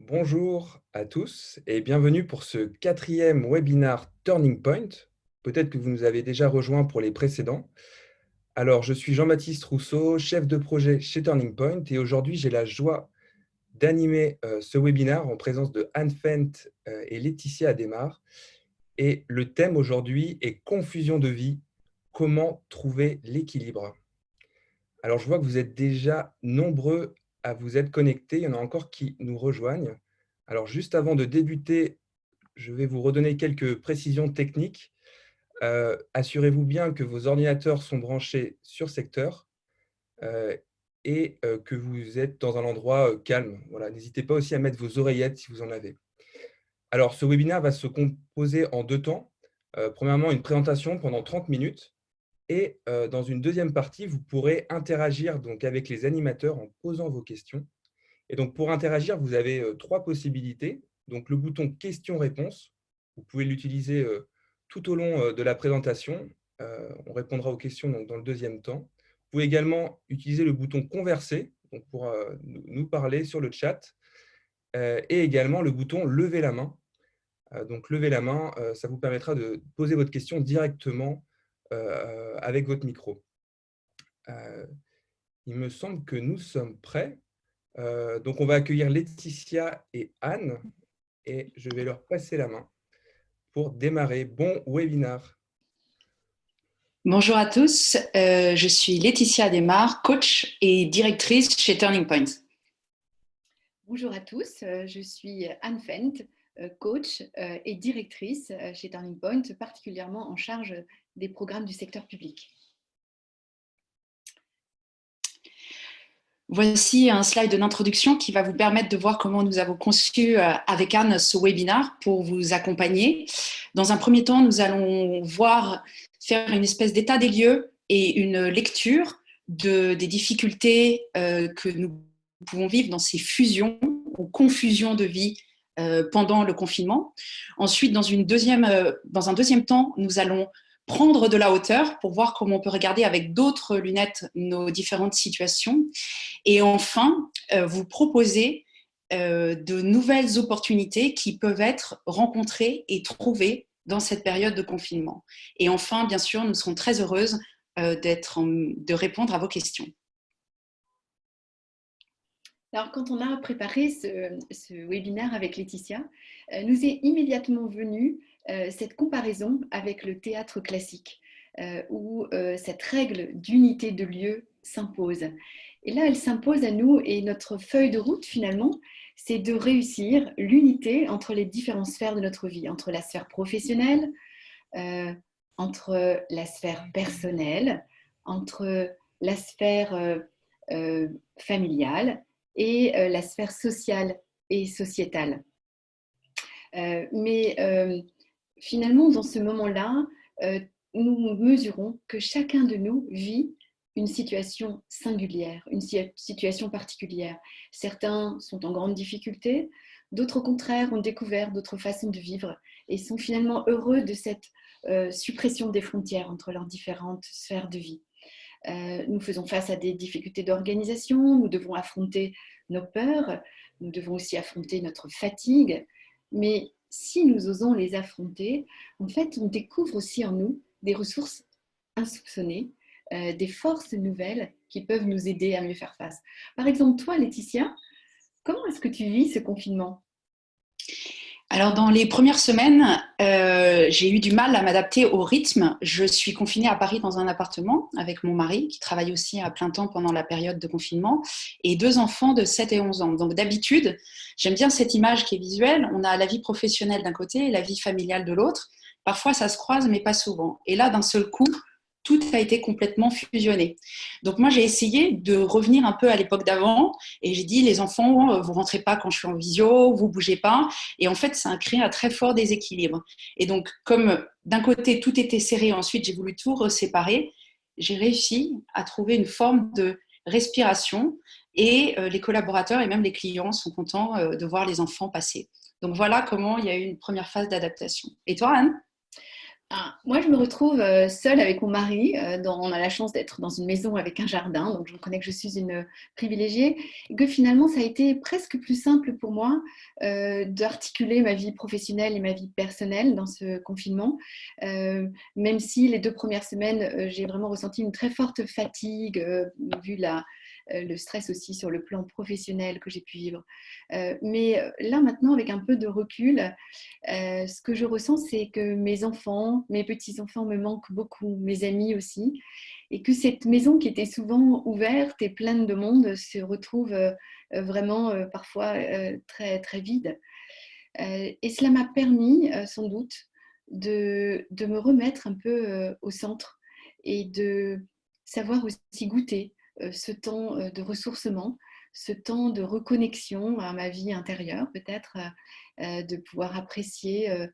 Bonjour à tous et bienvenue pour ce quatrième webinaire Turning Point. Peut-être que vous nous avez déjà rejoints pour les précédents. Alors, je suis Jean-Baptiste Rousseau, chef de projet chez Turning Point et aujourd'hui, j'ai la joie d'animer ce webinaire en présence de Anne Fent et Laetitia Ademar. Et le thème aujourd'hui est confusion de vie, comment trouver l'équilibre. Alors, je vois que vous êtes déjà nombreux à vous être connectés. Il y en a encore qui nous rejoignent. Alors, juste avant de débuter, je vais vous redonner quelques précisions techniques. Assurez-vous bien que vos ordinateurs sont branchés sur secteur euh, et que vous êtes dans un endroit calme. Voilà, n'hésitez pas aussi à mettre vos oreillettes si vous en avez. Alors, ce webinaire va se composer en deux temps. Premièrement, une présentation pendant 30 minutes. Et dans une deuxième partie, vous pourrez interagir donc, avec les animateurs en posant vos questions. Et donc, pour interagir, vous avez trois possibilités. Donc, le bouton questions-réponses, vous pouvez l'utiliser tout au long de la présentation. On répondra aux questions donc, dans le deuxième temps. Vous pouvez également utiliser le bouton converser donc, pour nous parler sur le chat et également le bouton lever la main. Donc, lever la main, ça vous permettra de poser votre question directement avec votre micro. Il me semble que nous sommes prêts. Donc, on va accueillir Laetitia et Anne et je vais leur passer la main pour démarrer. Bon webinaire. Bonjour à tous, je suis Laetitia Ademar, coach et directrice chez Turning Point. Bonjour à tous, je suis Anne Fent, coach et directrice chez Turning Point, particulièrement en charge des programmes du secteur public. Voici un slide d'introduction qui va vous permettre de voir comment nous avons conçu avec Anne ce webinaire pour vous accompagner. Dans un premier temps, nous allons faire une espèce d'état des lieux et une lecture des difficultés que nous pouvons vivre dans ces fusions ou confusions de vie pendant le confinement. Ensuite, dans un deuxième temps, nous allons prendre de la hauteur pour voir comment on peut regarder avec d'autres lunettes nos différentes situations. Et enfin, vous proposer de nouvelles opportunités qui peuvent être rencontrées et trouvées dans cette période de confinement. Et enfin, bien sûr, nous serons très heureuses de répondre à vos questions. Alors, quand on a préparé ce webinaire avec Laetitia, nous est immédiatement venue cette comparaison avec le théâtre classique, où cette règle d'unité de lieu s'impose. Et là, elle s'impose à nous et notre feuille de route, finalement, c'est de réussir l'unité entre les différentes sphères de notre vie, entre la sphère professionnelle, entre la sphère personnelle, entre la sphère familiale et la sphère sociale et sociétale. Mais finalement, dans ce moment-là, nous mesurons que chacun de nous vit une situation singulière, une situation particulière. Certains sont en grande difficulté, d'autres au contraire ont découvert d'autres façons de vivre et sont finalement heureux de cette suppression des frontières entre leurs différentes sphères de vie. Nous faisons face à des difficultés d'organisation, nous devons affronter nos peurs, nous devons aussi affronter notre fatigue, mais si nous osons les affronter, en fait, on découvre aussi en nous des ressources insoupçonnées, des forces nouvelles qui peuvent nous aider à mieux faire face. Par exemple, toi, Laetitia, comment est-ce que tu vis ce confinement ? Alors, dans les premières semaines, j'ai eu du mal à m'adapter au rythme. Je suis confinée à Paris dans un appartement avec mon mari, qui travaille aussi à plein temps pendant la période de confinement, et deux enfants de 7 et 11 ans. Donc, d'habitude, j'aime bien cette image qui est visuelle. On a la vie professionnelle d'un côté et la vie familiale de l'autre. Parfois, ça se croise, mais pas souvent. Et là, d'un seul coup, tout a été complètement fusionné. Donc moi, j'ai essayé de revenir un peu à l'époque d'avant et j'ai dit, les enfants, vous rentrez pas quand je suis en visio, vous bougez pas. Et en fait, ça a créé un très fort déséquilibre. Et donc, comme d'un côté, tout était serré, ensuite, j'ai voulu tout séparer, j'ai réussi à trouver une forme de respiration et les collaborateurs et même les clients sont contents de voir les enfants passer. Donc voilà comment il y a eu une première phase d'adaptation. Et toi, Anne ? Moi, je me retrouve seule avec mon mari. On a la chance d'être dans une maison avec un jardin, donc je reconnais que je suis une privilégiée. Et que finalement, ça a été presque plus simple pour moi d'articuler ma vie professionnelle et ma vie personnelle dans ce confinement. Même si les 2 premières semaines, j'ai vraiment ressenti une très forte fatigue, vu le stress aussi sur le plan professionnel que j'ai pu vivre. Mais là, maintenant, avec un peu de recul, ce que je ressens, c'est que mes enfants, mes petits-enfants me manquent beaucoup, mes amis aussi, et que cette maison qui était souvent ouverte et pleine de monde se retrouve vraiment parfois très, très vide. Et cela m'a permis, sans doute, de me remettre un peu au centre et de savoir aussi goûter ce temps de ressourcement, ce temps de reconnexion à ma vie intérieure, peut-être, de pouvoir apprécier,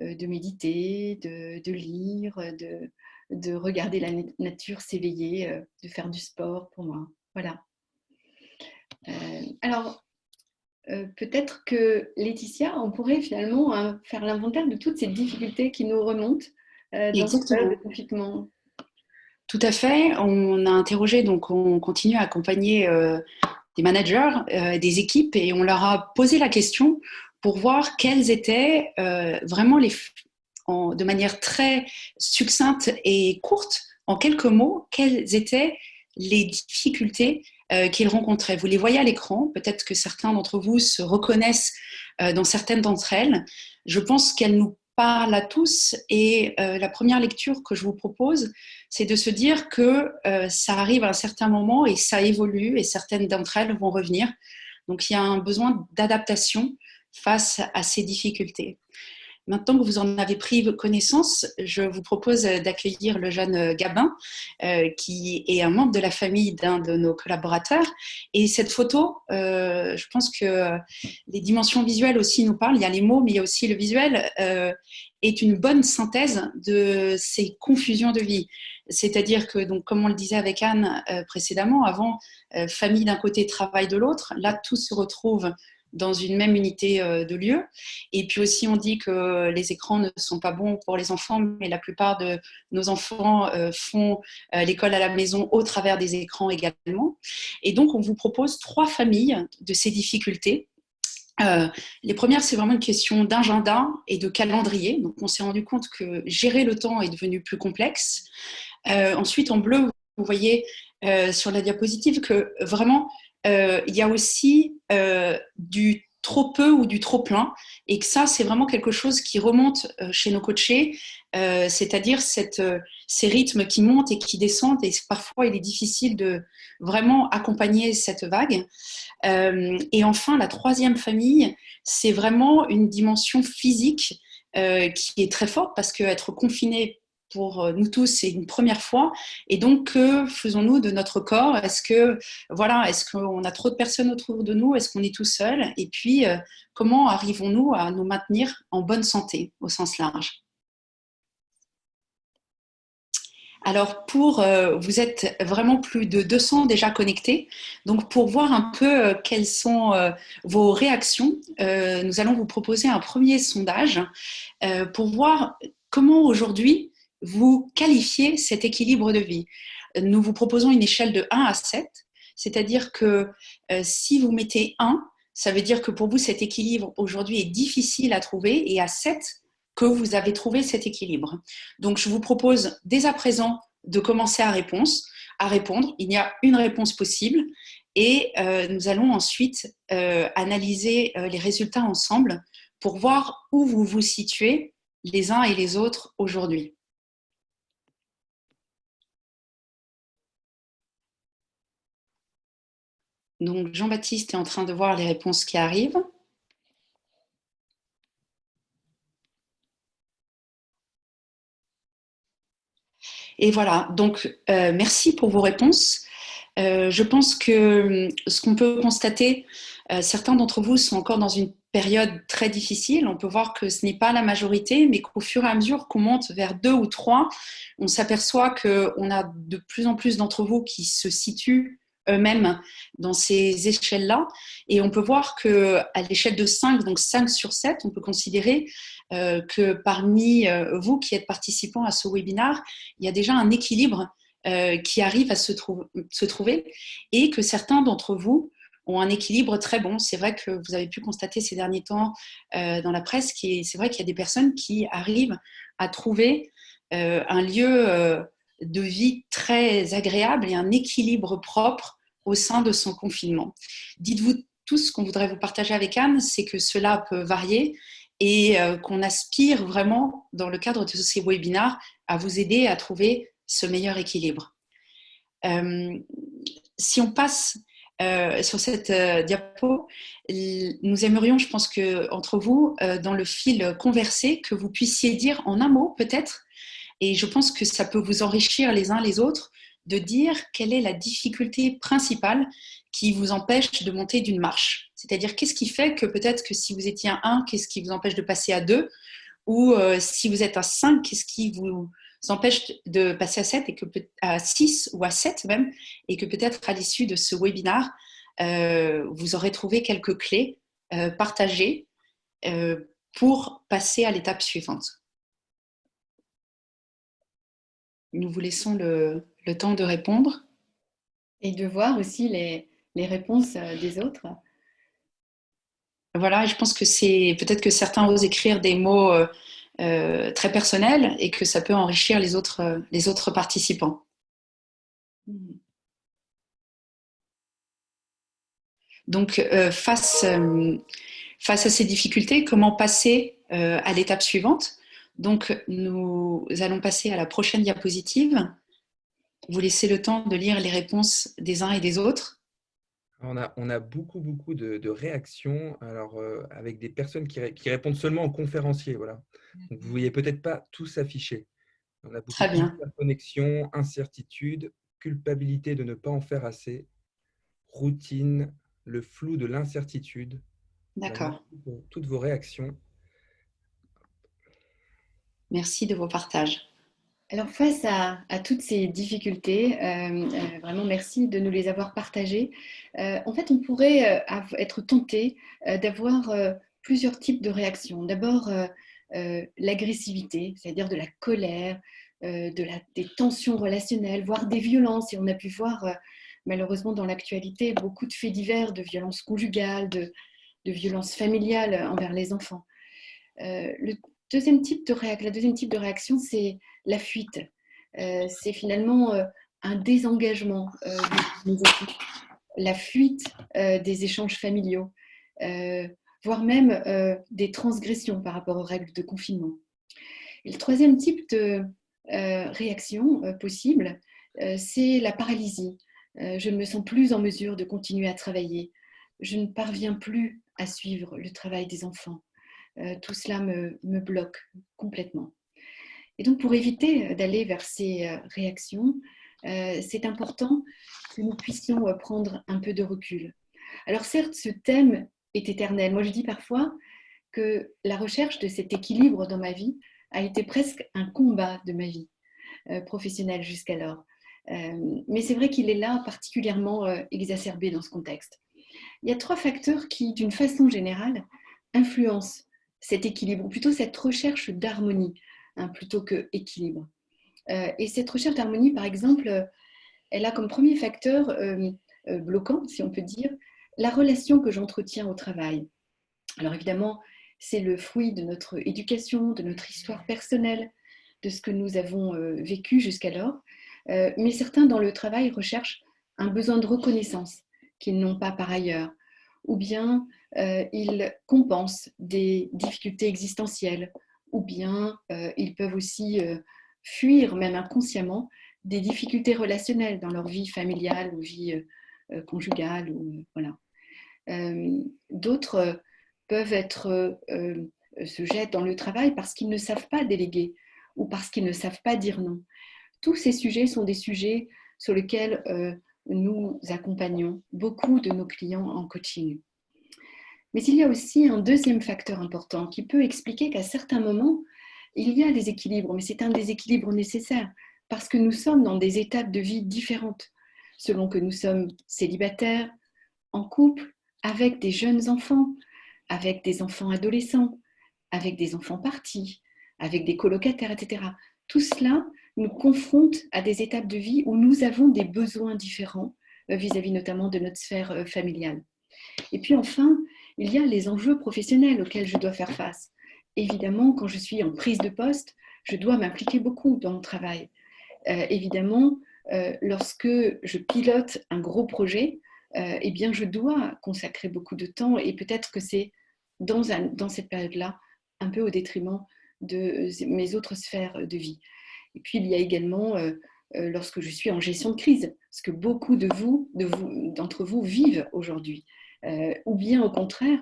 de méditer, de lire, de regarder la nature s'éveiller, de faire du sport pour moi. Voilà. Alors, peut-être que Laetitia, on pourrait finalement faire l'inventaire de toutes ces difficultés qui nous remontent dans cette période de Exactement. confinement. Tout à fait. On a interrogé, donc on continue à accompagner des managers, des équipes, et on leur a posé la question pour voir quelles étaient vraiment de manière très succincte et courte, en quelques mots, quelles étaient les difficultés qu'ils rencontraient. Vous les voyez à l'écran, peut-être que certains d'entre vous se reconnaissent dans certaines d'entre elles. Je pense qu'elles nous parlent à tous, et la première lecture que je vous propose, c'est de se dire que ça arrive à un certain moment et ça évolue, et certaines d'entre elles vont revenir. Donc il y a un besoin d'adaptation face à ces difficultés. Maintenant que vous en avez pris connaissance, je vous propose d'accueillir le jeune Gabin, qui est un membre de la famille d'un de nos collaborateurs. Et cette photo, je pense que les dimensions visuelles aussi nous parlent. Il y a les mots, mais il y a aussi le visuel, est une bonne synthèse de ces confusions de vie. C'est-à-dire que, donc, comme on le disait avec Anne précédemment, avant, famille d'un côté, travail de l'autre, là, tout se retrouve dans une même unité de lieu. Et puis aussi, on dit que les écrans ne sont pas bons pour les enfants, mais la plupart de nos enfants font l'école à la maison au travers des écrans également. Et donc, on vous propose 3 familles de ces difficultés. Les premières, c'est vraiment une question d'agenda et de calendrier. Donc, on s'est rendu compte que gérer le temps est devenu plus complexe. Ensuite, en bleu, vous voyez sur la diapositive que vraiment, il y a aussi du trop peu ou du trop plein, et que ça, c'est vraiment quelque chose qui remonte chez nos coachés, c'est-à-dire ces rythmes qui montent et qui descendent, et parfois il est difficile de vraiment accompagner cette vague. Et enfin, la troisième famille, c'est vraiment une dimension physique qui est très forte, parce qu'être confiné pour nous tous, c'est une première fois. Et donc, que faisons-nous de notre corps? Est-ce qu'on a trop de personnes autour de nous? Est-ce qu'on est tout seul? Et puis, comment arrivons-nous à nous maintenir en bonne santé au sens large? Alors, vous êtes vraiment plus de 200 déjà connectés. Donc, pour voir un peu quelles sont vos réactions, nous allons vous proposer un premier sondage pour voir comment aujourd'hui vous qualifiez cet équilibre de vie. Nous vous proposons une échelle de 1 à 7, c'est-à-dire que si vous mettez 1, ça veut dire que pour vous, cet équilibre aujourd'hui est difficile à trouver, et à 7, que vous avez trouvé cet équilibre. Donc, je vous propose dès à présent de commencer à répondre. Il y a une réponse possible, et nous allons ensuite analyser les résultats ensemble pour voir où vous vous situez les uns et les autres aujourd'hui. Donc, Jean-Baptiste est en train de voir les réponses qui arrivent. Et voilà, donc merci pour vos réponses. Je pense que ce qu'on peut constater, certains d'entre vous sont encore dans une période très difficile. On peut voir que ce n'est pas la majorité, mais qu'au fur et à mesure qu'on monte vers 2 ou 3, on s'aperçoit qu'on a de plus en plus d'entre vous qui se situent eux-mêmes dans ces échelles-là. Et on peut voir qu'à l'échelle de 5, donc 5 sur 7, on peut considérer que parmi vous qui êtes participants à ce webinaire, il y a déjà un équilibre qui arrive à se trouver et que certains d'entre vous ont un équilibre très bon. C'est vrai que vous avez pu constater ces derniers temps dans la presse, c'est vrai qu'il y a des personnes qui arrivent à trouver un lieu de vie très agréable et un équilibre propre au sein de son confinement. Dites-vous tout ce qu'on voudrait vous partager avec Anne, c'est que cela peut varier et qu'on aspire vraiment, dans le cadre de ces webinaires, à vous aider à trouver ce meilleur équilibre. Si on passe sur cette diapo, nous aimerions, je pense qu'entre vous, dans le fil conversé, que vous puissiez dire en un mot peut-être, et je pense que ça peut vous enrichir les uns les autres, de dire quelle est la difficulté principale qui vous empêche de monter d'une marche. C'est-à-dire, qu'est-ce qui fait que peut-être que si vous étiez à 1, qu'est-ce qui vous empêche de passer à 2, ou si vous êtes à 5, qu'est-ce qui vous empêche de passer à 7 et à 6 ou à 7 même, et que peut-être à l'issue de ce webinaire, vous aurez trouvé quelques clés partagées pour passer à l'étape suivante. Nous vous laissons le temps de répondre. Et de voir aussi les réponses des autres. Voilà, je pense que c'est peut-être que certains osent écrire des mots très personnels et que ça peut enrichir les autres participants. Donc, face à ces difficultés, comment passer à l'étape suivante? Donc, nous allons passer à la prochaine diapositive. Vous laissez le temps de lire les réponses des uns et des autres. On a beaucoup de réactions, alors avec des personnes qui répondent seulement en conférencier, voilà. Donc vous ne voyez peut-être pas tout s'afficher. On a beaucoup Très bien. d'interconnexion, incertitude, culpabilité de ne pas en faire assez, routine, le flou de l'incertitude. Alors, D'accord. merci pour toutes vos réactions. Merci de vos partages. Alors face à toutes ces difficultés, vraiment merci de nous les avoir partagées. En fait, on pourrait être tenté d'avoir plusieurs types de réactions. D'abord, l'agressivité, c'est-à-dire de la colère, des tensions relationnelles, voire des violences. Et on a pu voir malheureusement dans l'actualité beaucoup de faits divers de violences conjugales, de violences familiales envers les enfants. La deuxième type de réaction, c'est la fuite. C'est finalement un désengagement de nos équipes, la fuite des échanges familiaux, voire même des transgressions par rapport aux règles de confinement. Et le troisième type de réaction possible, c'est la paralysie. Je ne me sens plus en mesure de continuer à travailler. Je ne parviens plus à suivre le travail des enfants. Tout cela me bloque complètement. Et donc, pour éviter d'aller vers ces réactions, c'est important que nous puissions prendre un peu de recul. Alors certes, ce thème est éternel. Moi, je dis parfois que la recherche de cet équilibre dans ma vie a été presque un combat de ma vie professionnelle jusqu'alors. Mais c'est vrai qu'il est là particulièrement exacerbé dans ce contexte. Il y a 3 facteurs qui, d'une façon générale, influencent cet équilibre, ou plutôt cette recherche d'harmonie, plutôt que équilibre. Et cette recherche d'harmonie, par exemple, elle a comme premier facteur bloquant, si on peut dire, la relation que j'entretiens au travail. Alors évidemment, c'est le fruit de notre éducation, de notre histoire personnelle, de ce que nous avons vécu jusqu'alors. Mais certains dans le travail recherchent un besoin de reconnaissance qu'ils n'ont pas par ailleurs, ou bien ils compensent des difficultés existentielles, ou bien ils peuvent aussi fuir, même inconsciemment, des difficultés relationnelles dans leur vie familiale ou vie conjugale. Voilà. D'autres peuvent se jettent dans le travail parce qu'ils ne savent pas déléguer ou parce qu'ils ne savent pas dire non. Tous ces sujets sont des sujets sur lesquels nous accompagnons beaucoup de nos clients en coaching. Mais il y a aussi un deuxième facteur important qui peut expliquer qu'à certains moments, il y a des équilibres, mais c'est un déséquilibre nécessaire parce que nous sommes dans des étapes de vie différentes. selon que nous sommes célibataires, en couple, avec des jeunes enfants, avec des enfants adolescents, avec des enfants partis, avec des colocataires, etc. Tout cela nous confronte à des étapes de vie où nous avons des besoins différents vis-à-vis notamment de notre sphère familiale. Et puis enfin, il y a les enjeux professionnels auxquels je dois faire face. Évidemment, quand je suis en prise de poste, je dois m'impliquer beaucoup dans mon travail. Évidemment, lorsque je pilote un gros projet, eh bien, je dois consacrer beaucoup de temps et peut-être que c'est dans cette période-là un peu au détriment de mes autres sphères de vie. Et puis, il y a également lorsque je suis en gestion de crise, ce que beaucoup d'entre vous vivent aujourd'hui, ou bien au contraire,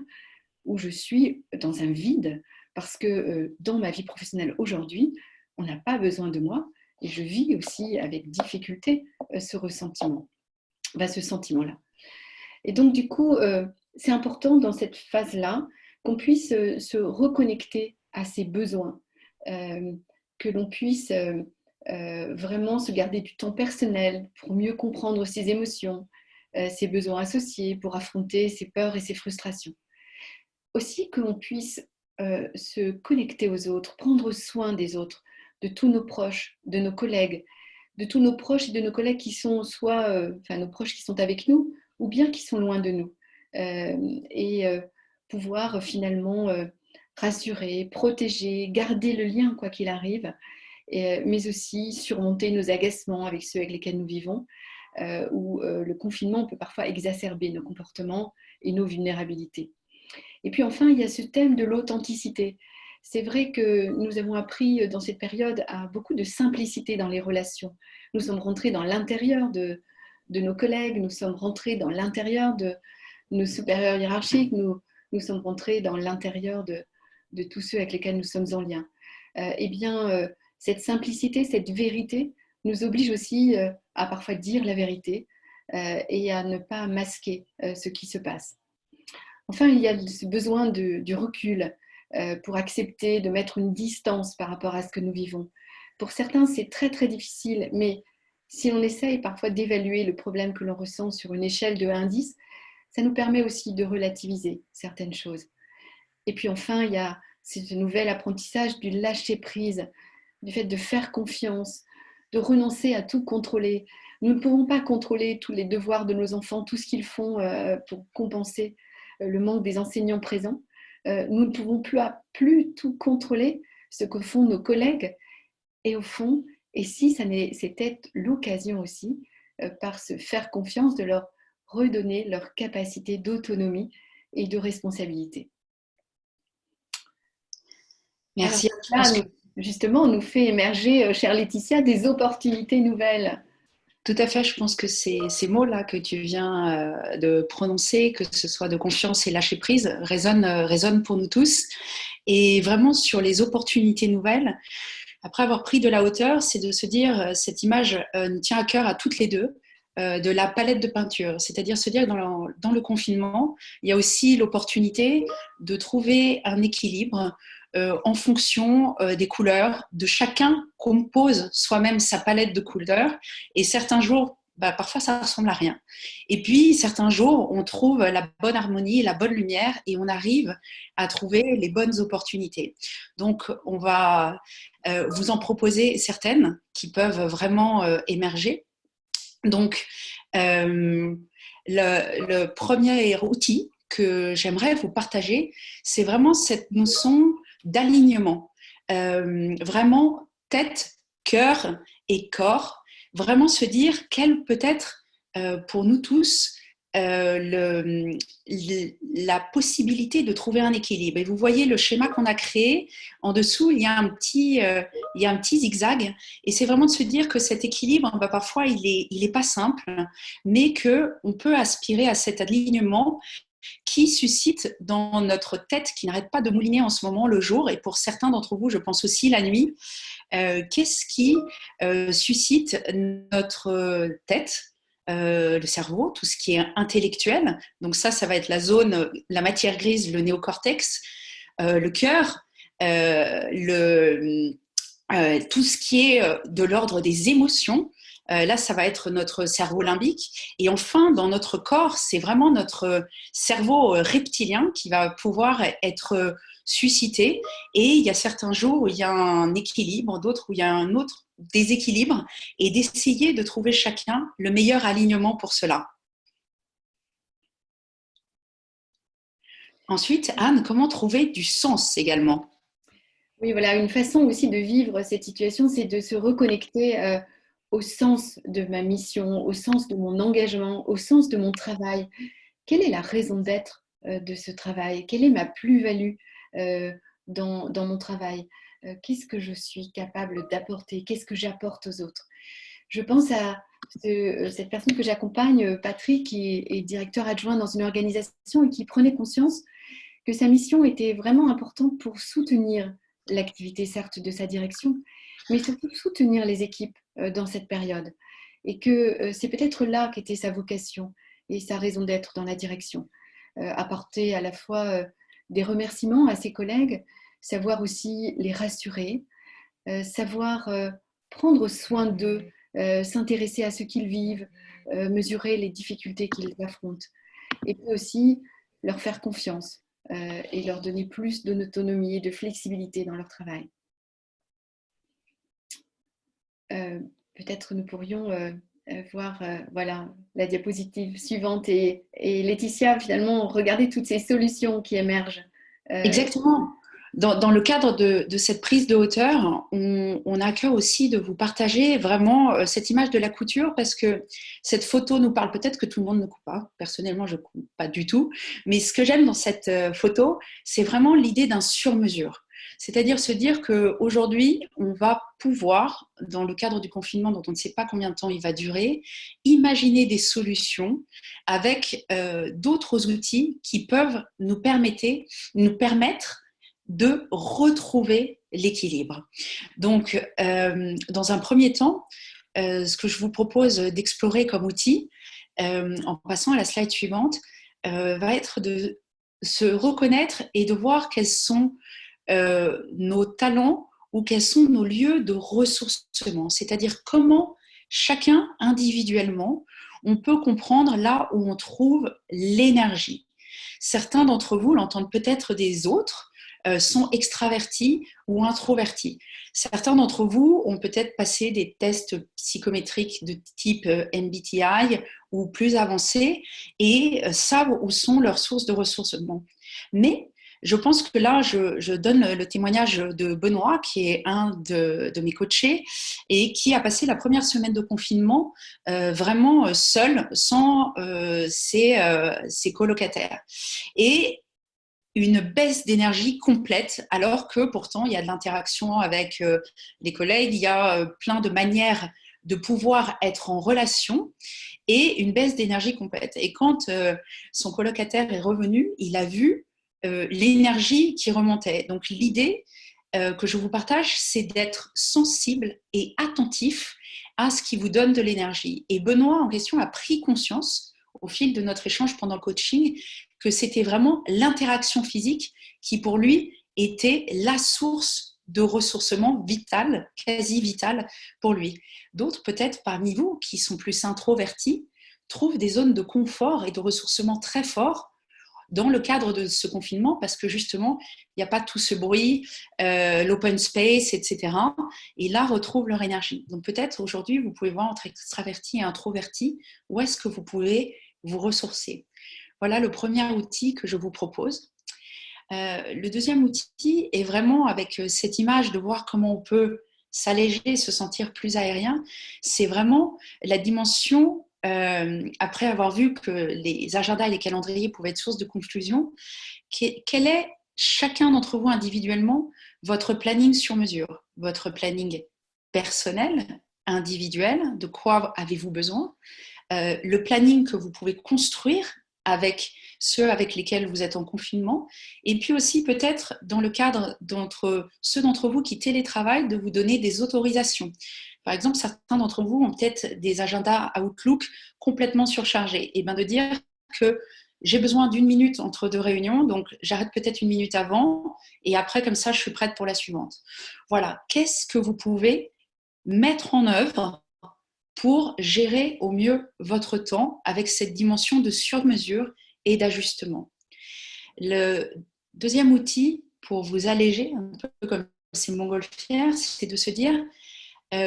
où je suis dans un vide parce que dans ma vie professionnelle aujourd'hui, on n'a pas besoin de moi et je vis aussi avec difficulté ce sentiment-là. Et donc, du coup, c'est important dans cette phase-là qu'on puisse se reconnecter à ses besoins, que l'on puisse vraiment se garder du temps personnel pour mieux comprendre ses émotions, ses besoins associés, pour affronter ses peurs et ses frustrations. Aussi que l'on puisse se connecter aux autres, prendre soin des autres, de tous nos proches, de nos collègues, de tous nos proches et de nos collègues qui sont soit, nos proches qui sont avec nous, ou bien qui sont loin de nous. Pouvoir finalement rassurer, protéger, garder le lien quoi qu'il arrive, mais aussi surmonter nos agacements avec ceux avec lesquels nous vivons, où le confinement peut parfois exacerber nos comportements et nos vulnérabilités. Et puis enfin, il y a ce thème de l'authenticité. C'est vrai que nous avons appris dans cette période à beaucoup de simplicité dans les relations. Nous sommes rentrés dans l'intérieur de nos collègues, nous sommes rentrés dans l'intérieur de nos supérieurs hiérarchiques, nous sommes rentrés dans l'intérieur de tous ceux avec lesquels nous sommes en lien. Cette simplicité, cette vérité nous oblige aussi à parfois dire la vérité et à ne pas masquer ce qui se passe. Enfin, il y a ce besoin du recul pour accepter de mettre une distance par rapport à ce que nous vivons. Pour certains, c'est très très difficile, mais si on essaye parfois d'évaluer le problème que l'on ressent sur une échelle de 1 à 10, ça nous permet aussi de relativiser certaines choses. Et puis enfin, il y a ce nouvel apprentissage du lâcher-prise, du fait de faire confiance, de renoncer à tout contrôler. Nous ne pouvons pas contrôler tous les devoirs de nos enfants, tout ce qu'ils font pour compenser le manque des enseignants présents. Nous ne pouvons plus tout contrôler ce que font nos collègues. Et au fond, et si c'était l'occasion aussi, par se faire confiance, de leur redonner leur capacité d'autonomie et de responsabilité. Merci. Alors, là, justement, on nous fait émerger, chère Laetitia, des opportunités nouvelles. Tout à fait, je pense que ces mots-là que tu viens de prononcer, que ce soit de confiance et lâcher prise, résonnent pour nous tous. Et vraiment sur les opportunités nouvelles, après avoir pris de la hauteur, c'est de se dire, cette image nous tient à cœur à toutes les deux, de la palette de peinture. C'est-à-dire se dire que dans le confinement, il y a aussi l'opportunité de trouver un équilibre en fonction des couleurs. De chacun compose soi-même sa palette de couleurs. Et certains jours, parfois ça ressemble à rien. Et puis certains jours, on trouve la bonne harmonie, la bonne lumière et on arrive à trouver les bonnes opportunités. Donc on va vous en proposer certaines qui peuvent vraiment émerger. Donc le premier outil que j'aimerais vous partager, c'est vraiment cette notion d'alignement. Vraiment tête, cœur et corps. Vraiment se dire quelle peut être pour nous tous la possibilité de trouver un équilibre. Et vous voyez le schéma qu'on a créé. En dessous, il y a un petit zigzag. Et c'est vraiment de se dire que cet équilibre, parfois, il est pas simple, mais qu'on peut aspirer à cet alignement qui suscite dans notre tête, qui n'arrête pas de mouliner en ce moment le jour, et pour certains d'entre vous, je pense aussi la nuit, qu'est-ce qui suscite notre tête, le cerveau, tout ce qui est intellectuel. Donc ça va être la zone, la matière grise, le néocortex, le cœur, tout ce qui est de l'ordre des émotions, Là, ça va être notre cerveau limbique. Et enfin, dans notre corps, c'est vraiment notre cerveau reptilien qui va pouvoir être suscité. Et il y a certains jours où il y a un équilibre, d'autres où il y a un autre déséquilibre, et d'essayer de trouver chacun le meilleur alignement pour cela. Ensuite, Anne, comment trouver du sens également? Oui, voilà, une façon aussi de vivre cette situation, c'est de se reconnecter au sens de ma mission, au sens de mon engagement, au sens de mon travail. Quelle est la raison d'être de ce travail? Quelle est ma plus-value euh, dans mon travail? Qu'est-ce que je suis capable d'apporter? Qu'est-ce que j'apporte aux autres? Je pense à cette personne que j'accompagne, Patrick, qui est directeur adjoint dans une organisation et qui prenait conscience que sa mission était vraiment importante pour soutenir l'activité, certes, de sa direction, mais surtout soutenir les équipes dans cette période. Et que c'est peut-être là qu'était sa vocation et sa raison d'être dans la direction. Apporter à la fois des remerciements à ses collègues, savoir aussi les rassurer, savoir prendre soin d'eux, s'intéresser à ce qu'ils vivent, mesurer les difficultés qu'ils affrontent. Et puis aussi leur faire confiance et leur donner plus d'autonomie et de flexibilité dans leur travail. Peut-être nous pourrions voir voilà, la diapositive suivante et Laetitia, finalement, regarder toutes ces solutions qui émergent. Exactement. Dans le cadre de cette prise de hauteur, on a à cœur aussi de vous partager vraiment cette image de la couture parce que cette photo nous parle, peut-être que tout le monde ne coupe pas. Personnellement, je ne coupe pas du tout. Mais ce que j'aime dans cette photo, c'est vraiment l'idée d'un sur-mesure. C'est-à-dire se dire qu'aujourd'hui, on va pouvoir, dans le cadre du confinement dont on ne sait pas combien de temps il va durer, imaginer des solutions avec d'autres outils qui peuvent nous permettre de retrouver l'équilibre. Donc, dans un premier temps, ce que je vous propose d'explorer comme outil, en passant à la slide suivante, va être de se reconnaître et de voir quels sont nos talents ou quels sont nos lieux de ressourcement, c'est-à-dire comment chacun individuellement, on peut comprendre là où on trouve l'énergie. Certains d'entre vous l'entendent peut-être des autres, sont extravertis ou introvertis. Certains d'entre vous ont peut-être passé des tests psychométriques de type MBTI ou plus avancés et savent où sont leurs sources de ressourcement. Mais je pense que là, je donne le témoignage de Benoît, qui est un de mes coachés et qui a passé la première semaine de confinement vraiment seul, sans ses colocataires. Et une baisse d'énergie complète, alors que pourtant, il y a de l'interaction avec les collègues, il y a plein de manières de pouvoir être en relation et une baisse d'énergie complète. Et quand son colocataire est revenu, il a vu l'énergie qui remontait. Donc l'idée que je vous partage, c'est d'être sensible et attentif à ce qui vous donne de l'énergie. Et Benoît, en question, a pris conscience au fil de notre échange pendant le coaching que c'était vraiment l'interaction physique qui, pour lui, était la source de ressourcement vital, quasi vital pour lui. D'autres, peut-être parmi vous, qui sont plus introvertis, trouvent des zones de confort et de ressourcement très forts dans le cadre de ce confinement, parce que justement, il n'y a pas tout ce bruit, l'open space, etc. Et là, retrouvent leur énergie. Donc peut-être aujourd'hui, vous pouvez voir entre extraverti et introverti, où est-ce que vous pouvez vous ressourcer. Voilà le premier outil que je vous propose. Le deuxième outil est vraiment avec cette image de voir comment on peut s'alléger, se sentir plus aérien. C'est vraiment la dimension, après avoir vu que les agendas et les calendriers pouvaient être source de confusion, quel est chacun d'entre vous individuellement votre planning sur mesure, votre planning personnel, individuel, de quoi avez-vous besoin, le planning que vous pouvez construire avec ceux avec lesquels vous êtes en confinement, et puis aussi peut-être dans le cadre d'entre ceux d'entre vous qui télétravaillent, de vous donner des autorisations. Par exemple, certains d'entre vous ont peut-être des agendas Outlook complètement surchargés, et bien de dire que j'ai besoin d'une minute entre deux réunions, donc j'arrête peut-être une minute avant, et après, comme ça, je suis prête pour la suivante. Voilà, qu'est-ce que vous pouvez mettre en œuvre pour gérer au mieux votre temps avec cette dimension de sur-mesure et d'ajustement. Le deuxième outil pour vous alléger, un peu comme ces montgolfières, c'est de se dire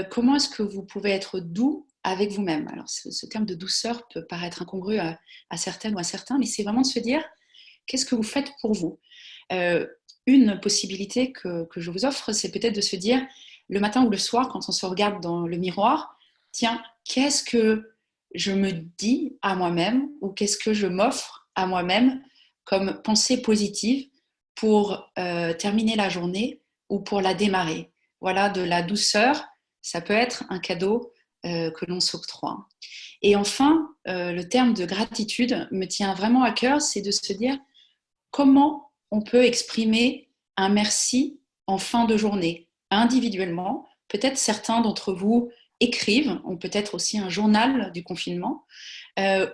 comment est-ce que vous pouvez être doux avec vous-même. Alors, ce terme de douceur peut paraître incongru à certaines ou à certains, mais c'est vraiment de se dire qu'est-ce que vous faites pour vous. Une possibilité que je vous offre, c'est peut-être de se dire le matin ou le soir, quand on se regarde dans le miroir, tiens, qu'est-ce que je me dis à moi-même ou qu'est-ce que je m'offre à moi-même comme pensée positive pour terminer la journée ou pour la démarrer. Voilà, de la douceur, ça peut être un cadeau que l'on s'octroie. Et enfin, le terme de gratitude me tient vraiment à cœur, c'est de se dire comment on peut exprimer un merci en fin de journée, individuellement. Peut-être certains d'entre vous écrivent, ont peut-être aussi un journal du confinement,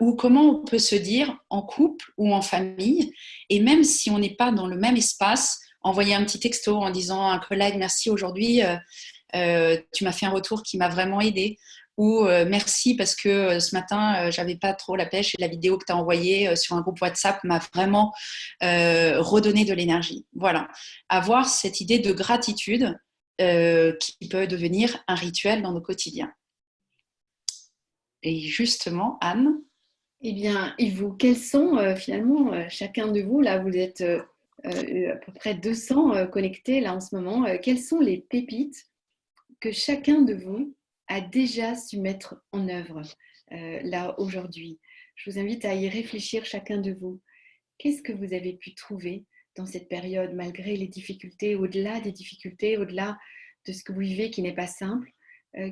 ou comment on peut se dire en couple ou en famille, et même si on n'est pas dans le même espace, envoyer un petit texto en disant à un collègue merci aujourd'hui, tu m'as fait un retour qui m'a vraiment aidé, ou merci parce que ce matin j'avais pas trop la pêche et la vidéo que tu as envoyée sur un groupe WhatsApp m'a vraiment redonné de l'énergie. Voilà, avoir cette idée de gratitude qui peut devenir un rituel dans nos quotidiens. Et justement, Anne. Eh bien, et vous, quels sont finalement chacun de vous, là vous êtes à peu près 200 connectés là en ce moment, quelles sont les pépites que chacun de vous a déjà su mettre en œuvre là aujourd'hui? Je vous invite à y réfléchir chacun de vous. Qu'est-ce que vous avez pu trouver dans cette période malgré les difficultés, au-delà des difficultés, au-delà de ce que vous vivez qui n'est pas simple?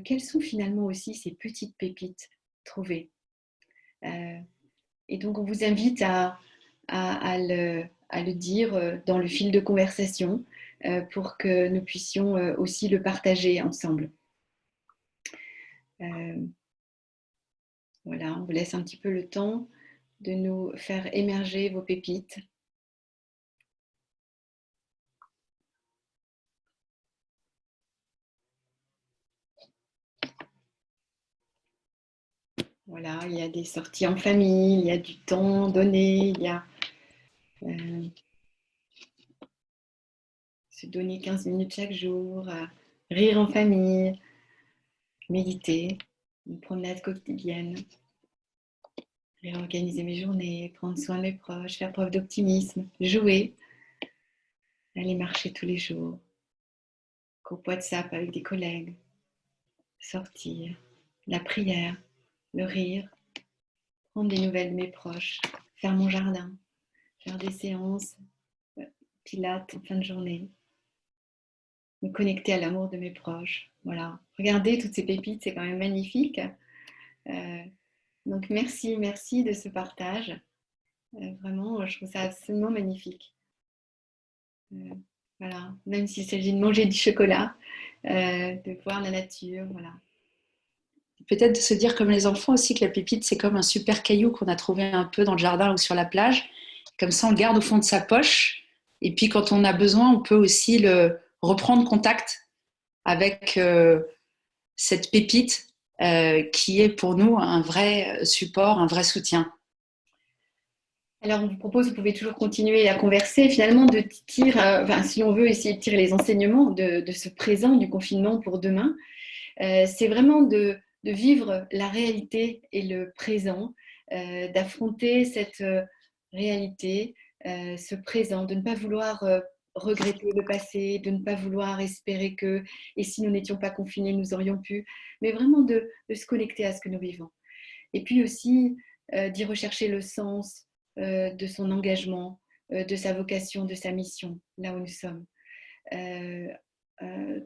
Quelles sont finalement aussi ces petites pépites trouvées? Et donc, on vous invite à le dire dans le fil de conversation pour que nous puissions aussi le partager ensemble. Voilà, on vous laisse un petit peu le temps de nous faire émerger vos pépites. Voilà, il y a des sorties en famille, il y a du temps donné, il y a se donner 15 minutes chaque jour, rire en famille, méditer, une promenade quotidienne, réorganiser mes journées, prendre soin de mes proches, faire preuve d'optimisme, jouer, aller marcher tous les jours, groupe WhatsApp avec des collègues, sortir, la prière, le rire, prendre des nouvelles de mes proches, faire mon jardin, faire des séances, pilates en fin de journée, me connecter à l'amour de mes proches. Voilà, regardez toutes ces pépites, c'est quand même magnifique. Donc merci de ce partage. Vraiment, je trouve ça absolument magnifique. Voilà, même s'il s'agit de manger du chocolat, de voir la nature, voilà. Peut-être de se dire comme les enfants aussi que la pépite, c'est comme un super caillou qu'on a trouvé un peu dans le jardin ou sur la plage. Comme ça, on le garde au fond de sa poche. Et puis, quand on a besoin, on peut aussi le reprendre contact avec cette pépite qui est pour nous un vrai support, un vrai soutien. Alors, on vous propose, vous pouvez toujours continuer à converser, finalement, de tirer, si on veut essayer de tirer les enseignements de ce présent du confinement pour demain, c'est vraiment de vivre la réalité et le présent, d'affronter cette réalité, ce présent, de ne pas vouloir regretter le passé, de ne pas vouloir espérer que, et si nous n'étions pas confinés, nous aurions pu, mais vraiment de se connecter à ce que nous vivons. Et puis aussi d'y rechercher le sens de son engagement, de sa vocation, de sa mission, là où nous sommes.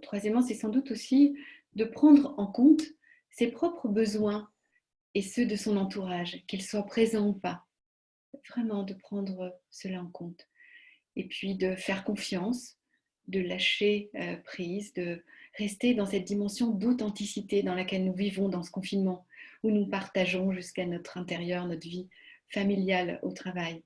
Troisièmement, c'est sans doute aussi de prendre en compte ses propres besoins et ceux de son entourage, qu'ils soient présents ou pas. Vraiment de prendre cela en compte. Et puis de faire confiance, de lâcher prise, de rester dans cette dimension d'authenticité dans laquelle nous vivons dans ce confinement, où nous partageons jusqu'à notre intérieur, notre vie familiale au travail.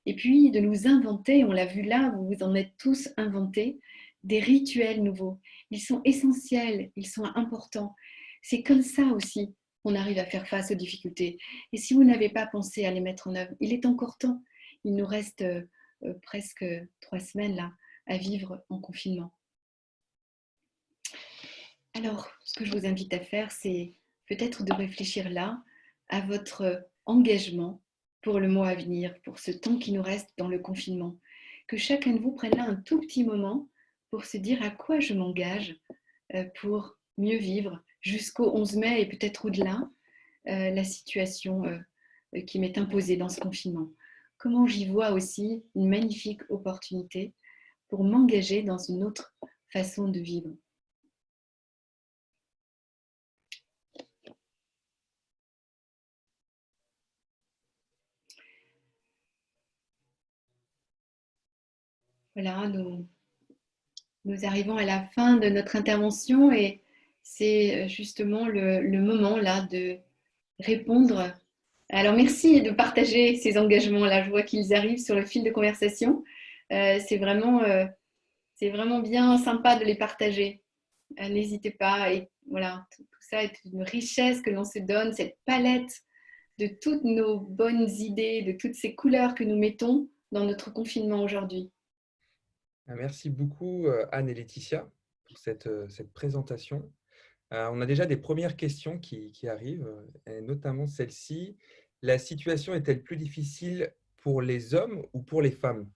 Et puis de nous inventer, on l'a vu là, vous vous en êtes tous inventés, des rituels nouveaux. Ils sont essentiels, ils sont importants. C'est comme ça aussi qu'on arrive à faire face aux difficultés. Et si vous n'avez pas pensé à les mettre en œuvre, il est encore temps. Il nous reste presque 3 semaines là, à vivre en confinement. Alors, ce que je vous invite à faire, c'est peut-être de réfléchir là à votre engagement pour le mois à venir, pour ce temps qui nous reste dans le confinement. Que chacun de vous prenne là un tout petit moment pour se dire à quoi je m'engage pour mieux vivre jusqu'au 11 mai et peut-être au-delà la situation qui m'est imposée dans ce confinement. Comment j'y vois aussi une magnifique opportunité pour m'engager dans une autre façon de vivre. Voilà, nous arrivons à la fin de notre intervention et c'est justement le moment là de répondre. Alors merci de partager ces engagements-là. Je vois qu'ils arrivent sur le fil de conversation. C'est vraiment bien sympa de les partager. N'hésitez pas. Et voilà, tout ça est une richesse que l'on se donne, cette palette de toutes nos bonnes idées, de toutes ces couleurs que nous mettons dans notre confinement aujourd'hui. Merci beaucoup, Anne et Laetitia, pour cette présentation. On a déjà des premières questions qui arrivent, et notamment celle-ci. La situation est-elle plus difficile pour les hommes ou pour les femmes?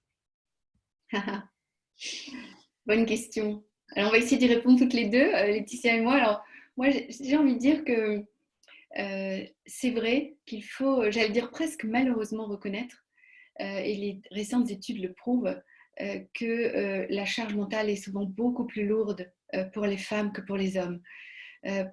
Bonne question. Alors, on va essayer d'y répondre toutes les deux, Laetitia et moi. Alors, moi, j'ai envie de dire que c'est vrai qu'il faut, j'allais dire presque malheureusement reconnaître, et les récentes études le prouvent, que la charge mentale est souvent beaucoup plus lourde pour les femmes que pour les hommes.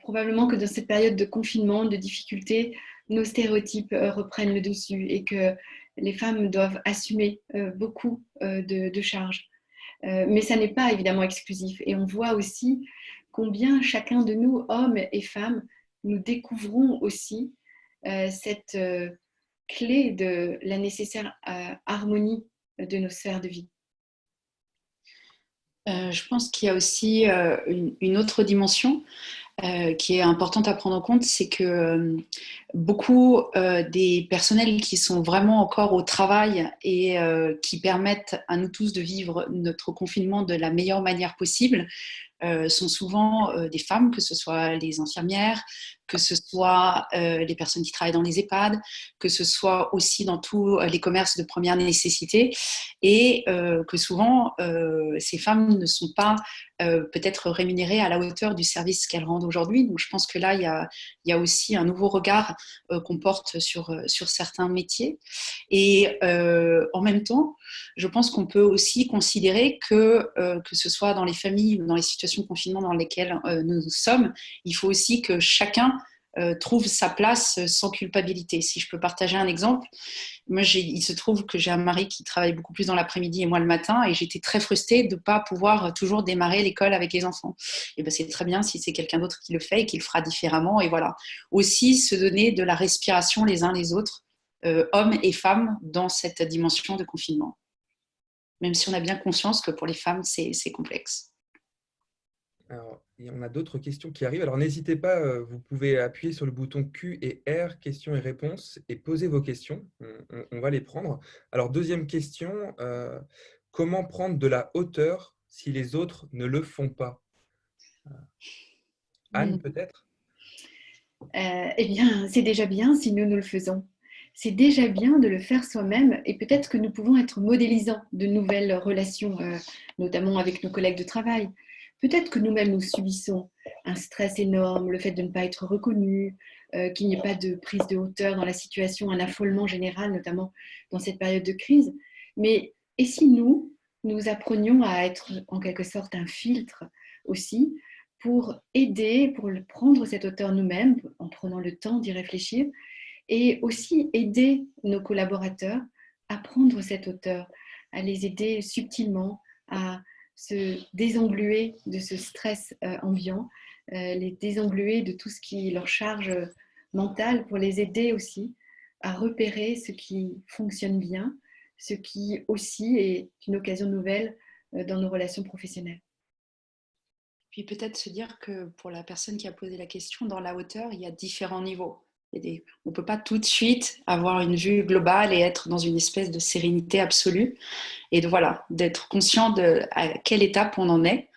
Probablement que dans cette période de confinement, de difficultés, nos stéréotypes reprennent le dessus et que les femmes doivent assumer beaucoup de charges. Mais ça n'est pas évidemment exclusif. Et on voit aussi combien chacun de nous, hommes et femmes, nous découvrons aussi cette clé de la nécessaire harmonie de nos sphères de vie. Je pense qu'il y a aussi une autre dimension qui est importante à prendre en compte, c'est que beaucoup des personnels qui sont vraiment encore au travail et qui permettent à nous tous de vivre notre confinement de la meilleure manière possible sont souvent des femmes, que ce soit les infirmières, que ce soit les personnes qui travaillent dans les EHPAD, que ce soit aussi dans tous les commerces de première nécessité, et que souvent ces femmes ne sont pas peut-être rémunérées à la hauteur du service qu'elles rendent aujourd'hui. Donc je pense que là, il y a aussi un nouveau regard qu'on porte sur certains métiers. Et en même temps, je pense qu'on peut aussi considérer que ce soit dans les familles ou dans les situations de confinement dans lesquelles nous sommes, il faut aussi que chacun trouve sa place sans culpabilité. Si je peux partager un exemple, moi, il se trouve que j'ai un mari qui travaille beaucoup plus dans l'après-midi et moi le matin, et j'étais très frustrée de ne pas pouvoir toujours démarrer l'école avec les enfants. Et ben, c'est très bien si c'est quelqu'un d'autre qui le fait et qui le fera différemment. Et voilà. Aussi, se donner de la respiration les uns les autres, hommes et femmes, dans cette dimension de confinement. Même si on a bien conscience que pour les femmes, c'est complexe. Alors, et on a d'autres questions qui arrivent. Alors, n'hésitez pas, vous pouvez appuyer sur le bouton Q et R, questions et réponses, et poser vos questions. On va les prendre. Alors, deuxième question, comment prendre de la hauteur si les autres ne le font pas? Anne, peut-être? Eh bien, c'est déjà bien si nous le faisons. C'est déjà bien de le faire soi-même et peut-être que nous pouvons être modélisants de nouvelles relations, notamment avec nos collègues de travail. Peut-être que nous-mêmes nous subissons un stress énorme, le fait de ne pas être reconnus, qu'il n'y ait pas de prise de hauteur dans la situation, un affolement général, notamment dans cette période de crise. Mais et si nous apprenions à être en quelque sorte un filtre aussi pour aider, pour prendre cette hauteur nous-mêmes, en prenant le temps d'y réfléchir, et aussi aider nos collaborateurs à prendre cette hauteur, à les aider subtilement à se désengluer de ce stress ambiant, les désengluer de tout ce qui leur charge mentale pour les aider aussi à repérer ce qui fonctionne bien, ce qui aussi est une occasion nouvelle dans nos relations professionnelles. Puis peut-être se dire que pour la personne qui a posé la question, dans la hauteur, il y a différents niveaux. On ne peut pas tout de suite avoir une vue globale et être dans une espèce de sérénité absolue. Et voilà, d'être conscient de à quelle étape on en est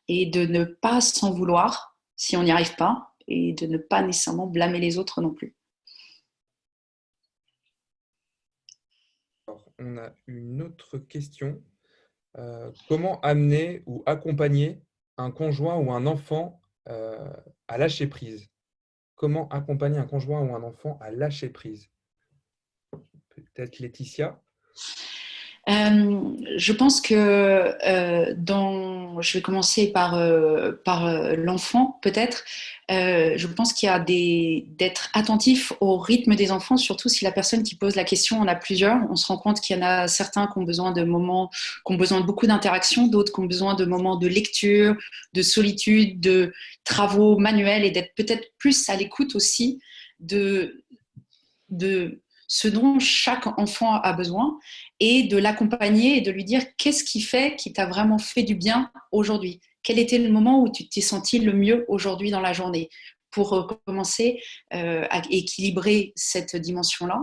et de ne pas s'en vouloir si on n'y arrive pas et de ne pas nécessairement blâmer les autres non plus. Alors, on a une autre question. Comment amener ou accompagner un conjoint ou un enfant à lâcher prise? Comment accompagner un conjoint ou un enfant à lâcher prise? Peut-être Laetitia? Je pense que je vais commencer par l'enfant peut-être. Je pense qu'il y a d'être attentif au rythme des enfants, surtout si la personne qui pose la question en a plusieurs. On se rend compte qu'il y en a certains qui ont besoin de moments, qui ont besoin de beaucoup d'interaction, d'autres qui ont besoin de moments de lecture, de solitude, de travaux manuels et d'être peut-être plus à l'écoute aussi de ce dont chaque enfant a besoin et de l'accompagner et de lui dire qu'est-ce qui fait qui t'a vraiment fait du bien aujourd'hui. Quel était le moment où tu t'es senti le mieux aujourd'hui dans la journée pour commencer à équilibrer cette dimension-là.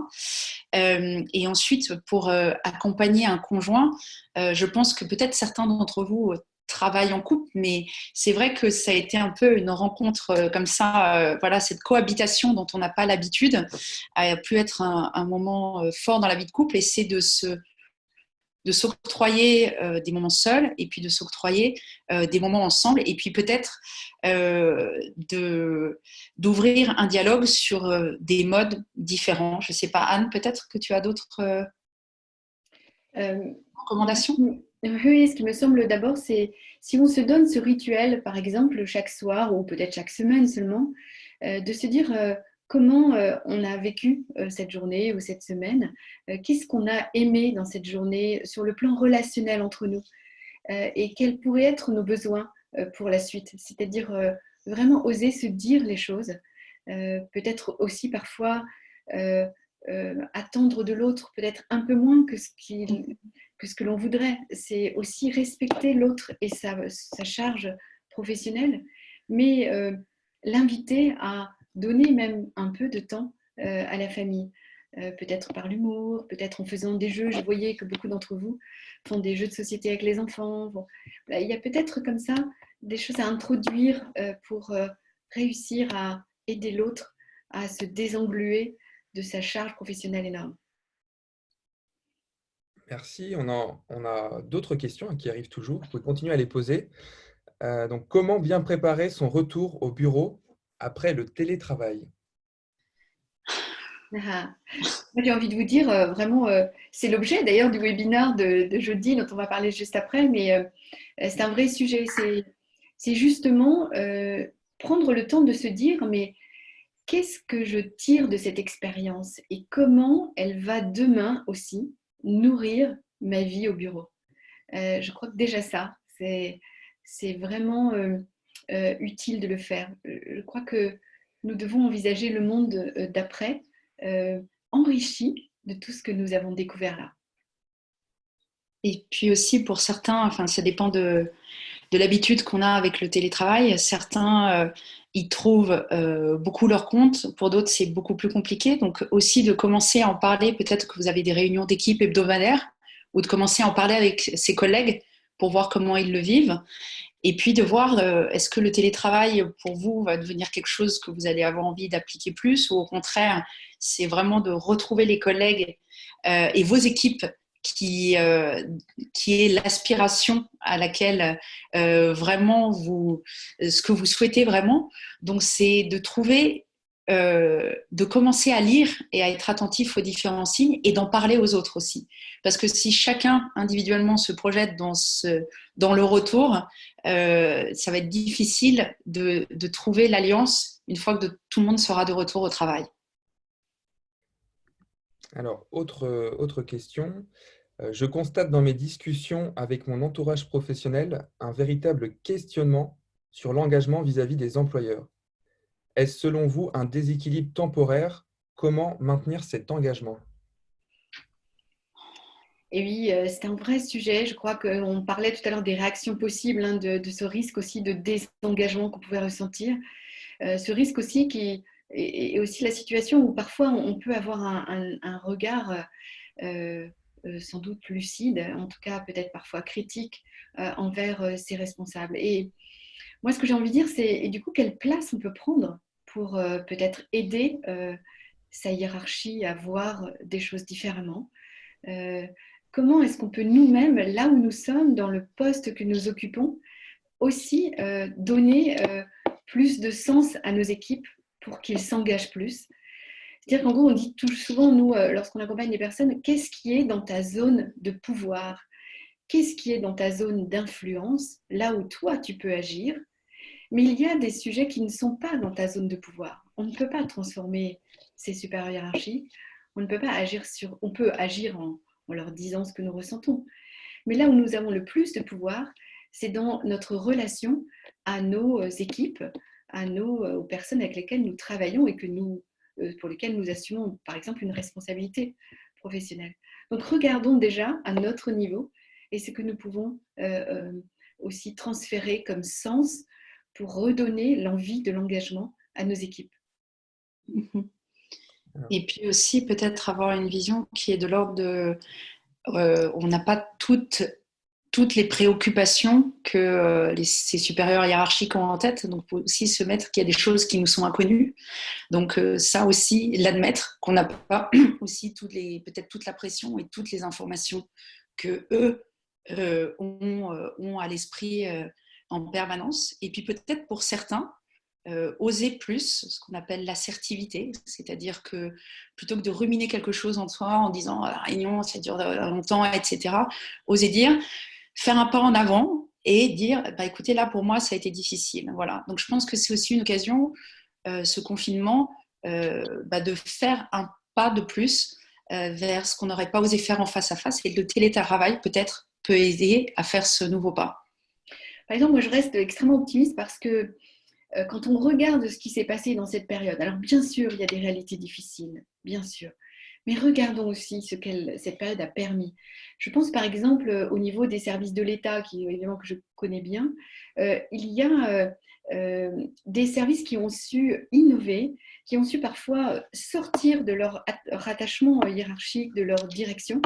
Et ensuite, pour accompagner un conjoint, je pense que peut-être certains d'entre vous travaillent en couple, mais c'est vrai que ça a été un peu une rencontre comme ça, voilà, cette cohabitation dont on n'a pas l'habitude, a pu être un moment fort dans la vie de couple, et c'est de s'octroyer des moments seuls et puis de s'octroyer des moments ensemble et puis peut-être d'ouvrir un dialogue sur des modes différents. Je ne sais pas, Anne, peut-être que tu as d'autres recommandations? Oui, ce qui me semble d'abord, c'est si on se donne ce rituel, par exemple, chaque soir ou peut-être chaque semaine seulement, de se dire comment on a vécu cette journée ou cette semaine, qu'est-ce qu'on a aimé dans cette journée sur le plan relationnel entre nous et quels pourraient être nos besoins pour la suite. C'est-à-dire vraiment oser se dire les choses, peut-être aussi parfois attendre de l'autre peut-être un peu moins que ce que l'on voudrait. C'est aussi respecter l'autre et sa charge professionnelle, mais l'inviter à donner même un peu de temps à la famille. Peut-être par l'humour, peut-être en faisant des jeux. Je voyais que beaucoup d'entre vous font des jeux de société avec les enfants. Bon, voilà, il y a peut-être comme ça des choses à introduire pour réussir à aider l'autre à se désengluer de sa charge professionnelle énorme. Merci. On a d'autres questions qui arrivent toujours. Vous pouvez continuer à les poser. Donc, comment bien préparer son retour au bureau après le télétravail? Ah, moi, j'ai envie de vous dire, vraiment, c'est l'objet d'ailleurs du webinaire de jeudi dont on va parler juste après, mais c'est un vrai sujet. C'est justement prendre le temps de se dire, mais qu'est-ce que je tire de cette expérience et comment elle va demain aussi nourrir ma vie au bureau. Je crois que déjà ça, c'est vraiment utile de le faire. Je crois que nous devons envisager le monde d'après enrichi de tout ce que nous avons découvert là. Et puis aussi pour certains, enfin ça dépend de l'habitude qu'on a avec le télétravail. Certains y trouvent beaucoup leur compte, pour d'autres c'est beaucoup plus compliqué. Donc aussi de commencer à en parler, peut-être que vous avez des réunions d'équipe hebdomadaires, ou de commencer à en parler avec ses collègues pour voir comment ils le vivent. Et puis de voir, est-ce que le télétravail pour vous va devenir quelque chose que vous allez avoir envie d'appliquer plus, ou au contraire, c'est vraiment de retrouver les collègues et vos équipes qui, euh, qui est l'aspiration à laquelle vraiment ce que vous souhaitez vraiment. Donc c'est de trouver, de commencer à lire et à être attentif aux différents signes et d'en parler aux autres aussi. Parce que si chacun individuellement se projette dans le retour, ça va être difficile de trouver l'alliance une fois que tout le monde sera de retour au travail. Alors, autre question. Je constate dans mes discussions avec mon entourage professionnel un véritable questionnement sur l'engagement vis-à-vis des employeurs. Est-ce selon vous un déséquilibre temporaire? Comment maintenir cet engagement? Et oui, c'est un vrai sujet. Je crois qu'on parlait tout à l'heure des réactions possibles, hein, de ce risque aussi de désengagement qu'on pouvait ressentir. Ce risque aussi et aussi la situation où parfois on peut avoir un regard sans doute lucide, en tout cas peut-être parfois critique envers ses responsables. Et moi, ce que j'ai envie de dire, c'est et du coup, quelle place on peut prendre pour peut-être aider sa hiérarchie à voir des choses différemment. Euh, Comment est-ce qu'on peut nous-mêmes, là où nous sommes, dans le poste que nous occupons, aussi donner plus de sens à nos équipes pour qu'ils s'engagent plus. C'est-à-dire qu'en gros, on dit tout souvent, nous, lorsqu'on accompagne des personnes, qu'est-ce qui est dans ta zone de pouvoir? Qu'est-ce qui est dans ta zone d'influence, là où toi, tu peux agir? Mais il y a des sujets qui ne sont pas dans ta zone de pouvoir. On ne peut pas transformer ces super hiérarchies. On ne peut pas agir sur... On peut agir en leur disant ce que nous ressentons. Mais là où nous avons le plus de pouvoir, c'est dans notre relation à nos équipes, aux personnes avec lesquelles nous travaillons et pour lesquelles nous assumons, par exemple, une responsabilité professionnelle. Donc, regardons déjà à notre niveau et ce que nous pouvons aussi transférer comme sens pour redonner l'envie de l'engagement à nos équipes. Et puis aussi peut-être avoir une vision qui est de l'ordre de... on n'a pas toutes les préoccupations que ces supérieurs hiérarchiques ont en tête. Donc, il faut aussi se mettre qu'il y a des choses qui nous sont inconnues. Donc, ça aussi, l'admettre, qu'on n'a pas aussi peut-être toute la pression et toutes les informations que eux ont à l'esprit en permanence. Et puis peut-être pour certains, oser plus, ce qu'on appelle l'assertivité, c'est-à-dire que plutôt que de ruminer quelque chose en soi en disant la réunion, ça dure longtemps, etc., oser dire, faire un pas en avant et dire, bah, écoutez, là, pour moi, ça a été difficile. Voilà. Donc, je pense que c'est aussi une occasion, ce confinement, de faire un pas de plus vers ce qu'on n'aurait pas osé faire en face à face. Et le télétravail, peut-être, peut aider à faire ce nouveau pas. Par exemple, moi, je reste extrêmement optimiste parce que quand on regarde ce qui s'est passé dans cette période, alors bien sûr, il y a des réalités difficiles, bien sûr, mais regardons aussi ce que cette période a permis. Je pense par exemple au niveau des services de l'État, qui évidemment que je connais bien, il y a des services qui ont su innover, qui ont su parfois sortir de leur rattachement hiérarchique, de leur direction,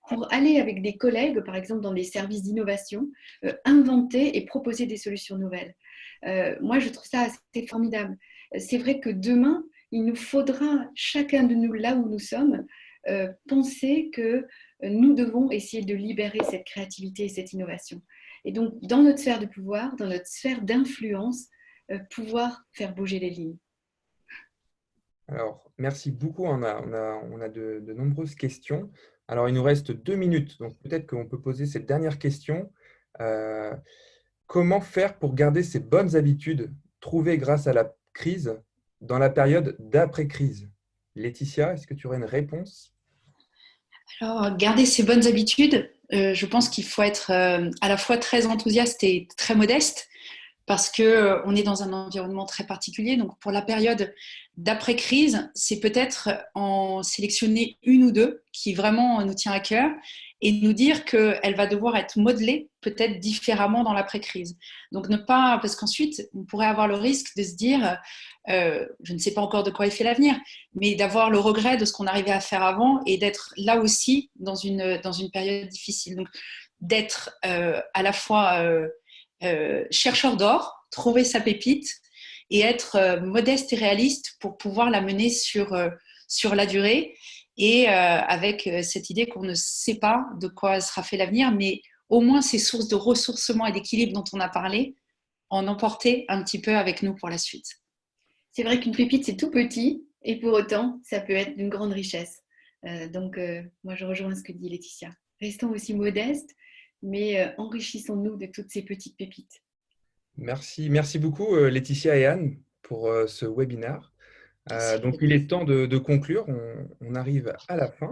pour aller avec des collègues, par exemple dans des services d'innovation, inventer et proposer des solutions nouvelles. Moi, je trouve ça assez formidable. C'est vrai que demain, il nous faudra, chacun de nous, là où nous sommes, penser que nous devons essayer de libérer cette créativité et cette innovation. Et donc, dans notre sphère de pouvoir, dans notre sphère d'influence, pouvoir faire bouger les lignes. Alors, merci beaucoup. On a de nombreuses questions. Alors, il nous reste 2 minutes, donc peut-être qu'on peut poser cette dernière question. Euh, Comment faire pour garder ces bonnes habitudes trouvées grâce à la crise dans la période d'après-crise? Laetitia, est-ce que tu aurais une réponse? Alors, garder ces bonnes habitudes, je pense qu'il faut être à la fois très enthousiaste et très modeste parce que on est dans un environnement très particulier. Donc, pour la période d'après-crise, c'est peut-être en sélectionner une ou deux qui vraiment nous tient à cœur et nous dire qu'elle va devoir être modelée peut-être différemment dans l'après-crise. Donc, ne pas, parce qu'ensuite, on pourrait avoir le risque de se dire, je ne sais pas encore de quoi est fait l'avenir, mais d'avoir le regret de ce qu'on arrivait à faire avant et d'être là aussi dans une période difficile. Donc, d'être à la fois chercheur d'or, trouver sa pépite et être modeste et réaliste pour pouvoir la mener sur la durée et avec cette idée qu'on ne sait pas de quoi sera fait l'avenir, mais au moins ces sources de ressourcement et d'équilibre dont on a parlé, en emporter un petit peu avec nous pour la suite. C'est vrai qu'une pépite, c'est tout petit, et pour autant, ça peut être d'une grande richesse. Moi, je rejoins ce que dit Laetitia. Restons aussi modestes, mais enrichissons-nous de toutes ces petites pépites. Merci beaucoup Laetitia et Anne pour ce webinaire. Donc Merci. il est temps de conclure, on arrive à la fin.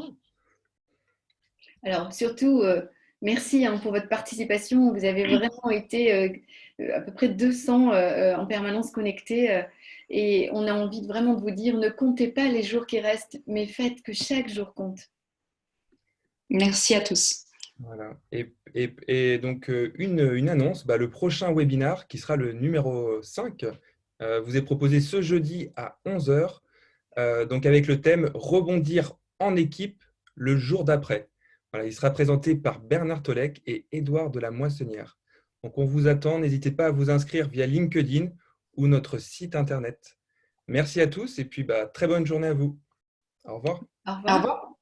Alors, surtout, merci pour votre participation. Vous avez vraiment été à peu près 200 en permanence connectés. Et on a envie vraiment de vous dire, ne comptez pas les jours qui restent, mais faites que chaque jour compte. Merci à tous. Voilà. Et donc, une annonce, le prochain webinar, qui sera le numéro 5, vous est proposé ce jeudi à 11 heures, donc avec le thème «Rebondir en équipe le jour d'après». Voilà, il sera présenté par Bernard Tolec et Édouard de la Moissonnière. Donc, on vous attend. N'hésitez pas à vous inscrire via LinkedIn ou notre site internet. Merci à tous et puis très bonne journée à vous. Au revoir. Au Au revoir. revoir.